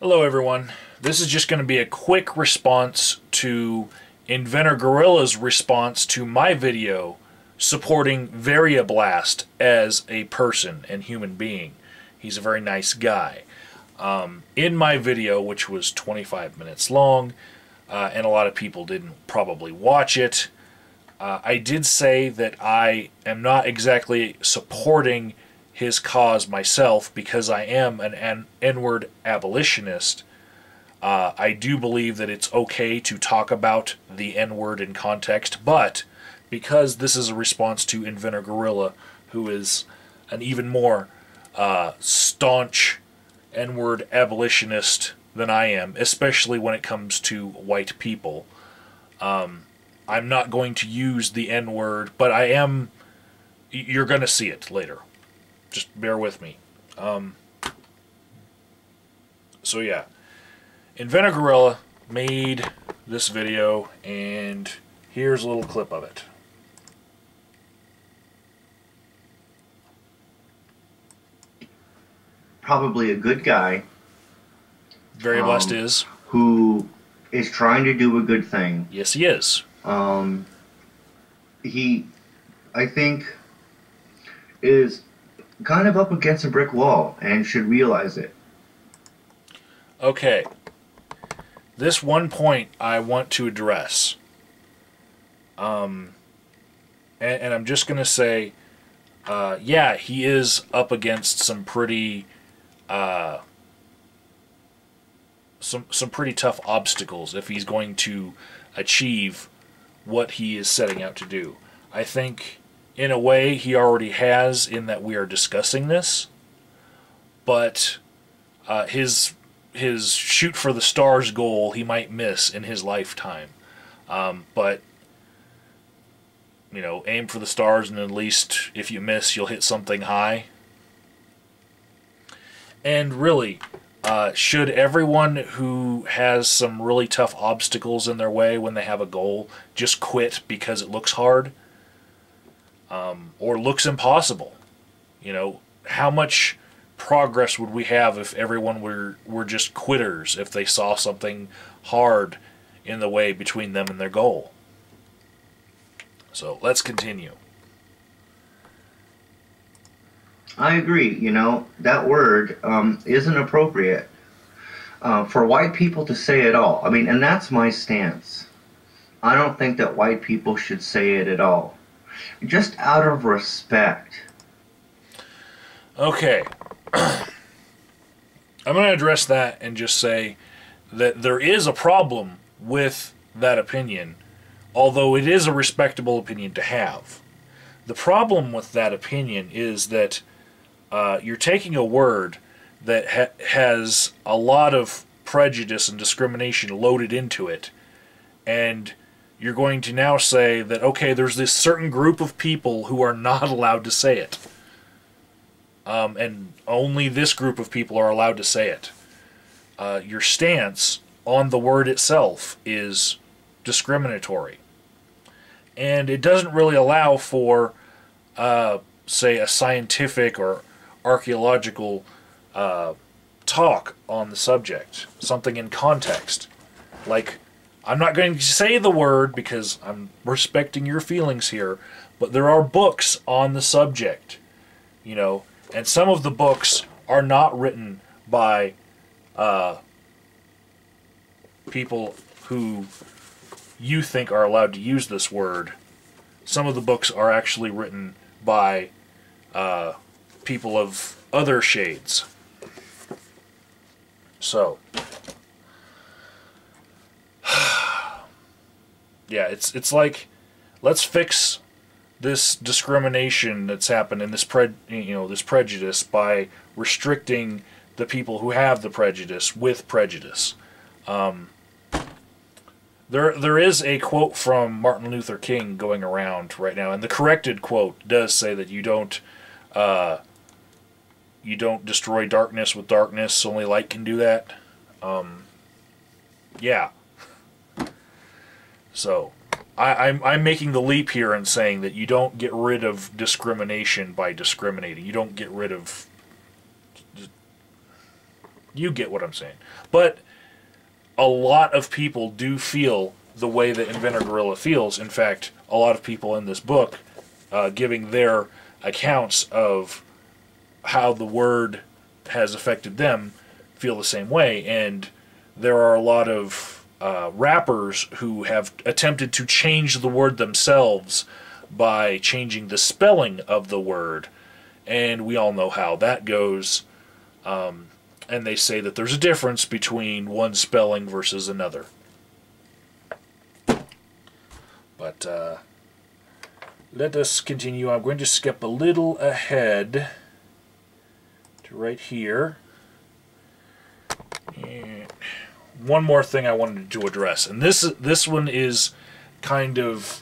Hello everyone. This is just going to be a quick response to InventorGorilla's response to my video supporting Variablast as a person and human being. He's a very nice guy. In my video, which was 25 minutes long, and a lot of people didn't probably watch it, I did say that I am not exactly supporting his cause myself because I am an N-word abolitionist. I do believe that it's okay to talk about the N-word in context, but because this is a response to InventorGorilla, who is an even more staunch N-word abolitionist than I am, especially when it comes to white people, I'm not going to use the N-word, but I am. You're going to see it later. Just bear with me. So yeah, InventorGorilla made this video, and here's a little clip of it. Probably a good guy. Variablast is. Who is trying to do a good thing. Yes, he is. He, I think, is kind of up against a brick wall and should realize it. Okay. This one point I want to address. And I'm just going to say, yeah, he is up against some pretty some pretty tough obstacles if he's going to achieve what he is setting out to do. I think in a way he already has, in that we are discussing this, but his shoot for the stars goal he might miss in his lifetime. But you know, aim for the stars, and at least if you miss, you'll hit something high. And really, should everyone who has some really tough obstacles in their way when they have a goal just quit because it looks hard? Or looks impossible? You know, how much progress would we have if everyone were just quitters if they saw something hard in the way between them and their goal? So let's continue. I agree. You know, that word isn't appropriate for white people to say at all. I mean, and that's my stance. I don't think that white people should say it at all. Just out of respect. Okay. I'm going to address that and just say that there is a problem with that opinion, although it is a respectable opinion to have. The problem with that opinion is that you're taking a word that has a lot of prejudice and discrimination loaded into it, and you're going to now say that, okay, there's this certain group of people who are not allowed to say it. And only this group of people are allowed to say it. Your stance on the word itself is discriminatory. And it doesn't really allow for, say, a scientific or archaeological talk on the subject. Something in context. Like, I'm not going to say the word because I'm respecting your feelings here, but there are books on the subject, you know, and some of the books are not written by people who you think are allowed to use this word. Some of the books are actually written by people of other shades. So, yeah, it's like, let's fix this discrimination that's happened and this this prejudice by restricting the people who have the prejudice with prejudice. There is a quote from Martin Luther King going around right now, and the corrected quote does say that you don't destroy darkness with darkness, only light can do that. Yeah. So, I'm making the leap here and saying that you don't get rid of discrimination by discriminating. You don't get rid of You get what I'm saying. But a lot of people do feel the way that InventorGorilla feels. In fact, a lot of people in this book giving their accounts of how the word has affected them feel the same way. And there are a lot of rappers who have attempted to change the word themselves by changing the spelling of the word. And we all know how that goes. And they say that there's a difference between one spelling versus another. But let us continue. I'm going to skip a little ahead to right here. And one more thing I wanted to address, and this one is kind of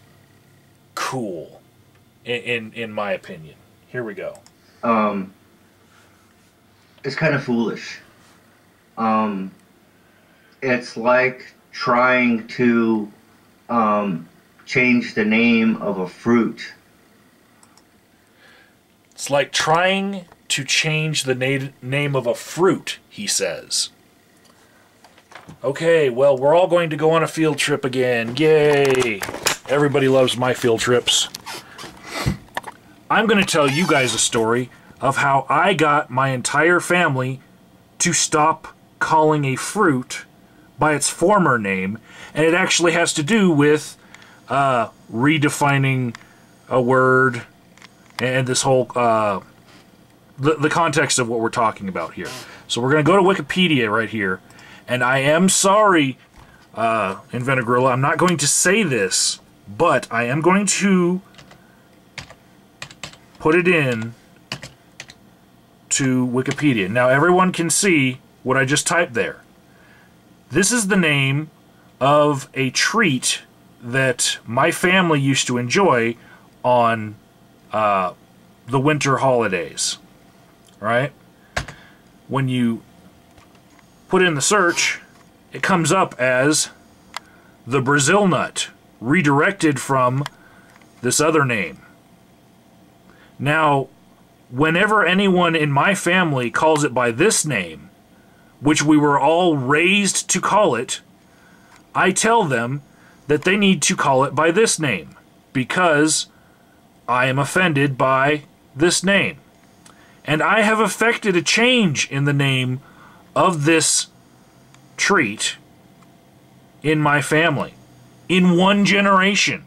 cool, in my opinion. Here we go. It's kind of foolish. It's like trying to change the name of a fruit. It's like trying to change the name of a fruit, he says. Okay, well, we're all going to go on a field trip again. Yay! Everybody loves my field trips. I'm going to tell you guys a story of how I got my entire family to stop calling a fruit by its former name, and it actually has to do with redefining a word and this whole the context of what we're talking about here. So we're going to go to Wikipedia right here, and I am sorry, InventorGorilla, I'm not going to say this, but I am going to put it in to Wikipedia. Now everyone can see what I just typed there. This is the name of a treat that my family used to enjoy on the winter holidays. Right? When you put in the search, it comes up as the Brazil nut, redirected from this other name. Now, whenever anyone in my family calls it by this name, which we were all raised to call it, I tell them that they need to call it by this name, because I am offended by this name. And I have effected a change in the name of this treat in my family. In one generation.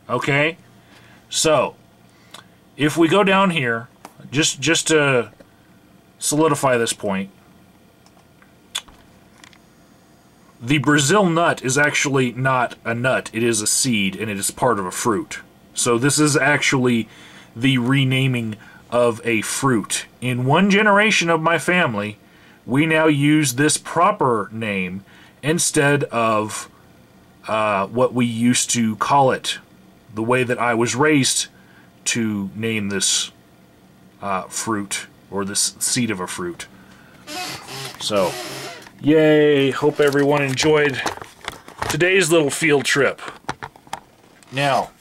Okay? So, if we go down here, just to solidify this point, the Brazil nut is actually not a nut, it is a seed, and it is part of a fruit. So this is actually the renaming of a fruit. In one generation of my family, we now use this proper name instead of what we used to call it, the way that I was raised to name this fruit, or this seed of a fruit. So, yay! Hope everyone enjoyed today's little field trip. Now,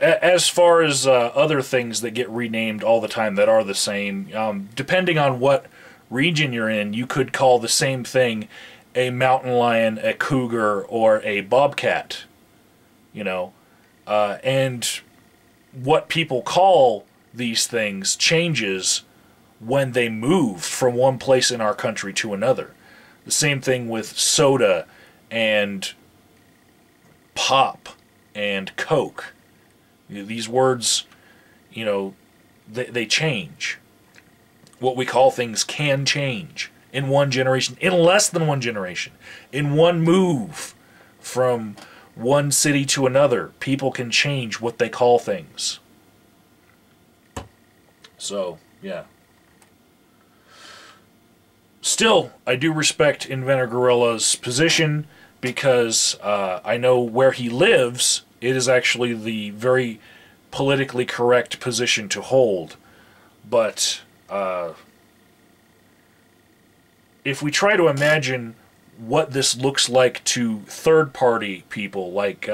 as far as other things that get renamed all the time that are the same, depending on what region you're in, you could call the same thing a mountain lion, a cougar, or a bobcat. You know, and what people call these things changes when they move from one place in our country to another. The same thing with soda and pop and Coke. These words, you know, they change. What we call things can change in one generation, in less than one generation. In one move from one city to another, people can change what they call things. So, yeah. Still, I do respect InventorGorilla's position, because I know where he lives, it is actually the very politically correct position to hold. But if we try to imagine what this looks like to third-party people, like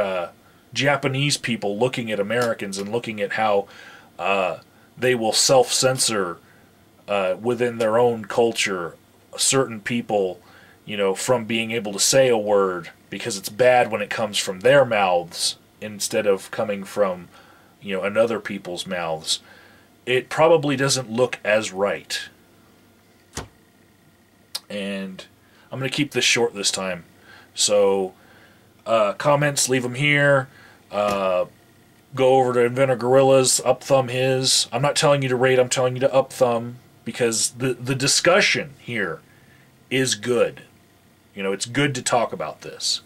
Japanese people looking at Americans and looking at how they will self-censor within their own culture certain people, you know, from being able to say a word because it's bad when it comes from their mouths instead of coming from, you know, another people's mouths. It probably doesn't look as right. And I'm going to keep this short this time. So, comments, leave them here. Go over to InventorGorilla's, up thumb his. I'm not telling you to rate, I'm telling you to up thumb, because the discussion here is good. You know, it's good to talk about this.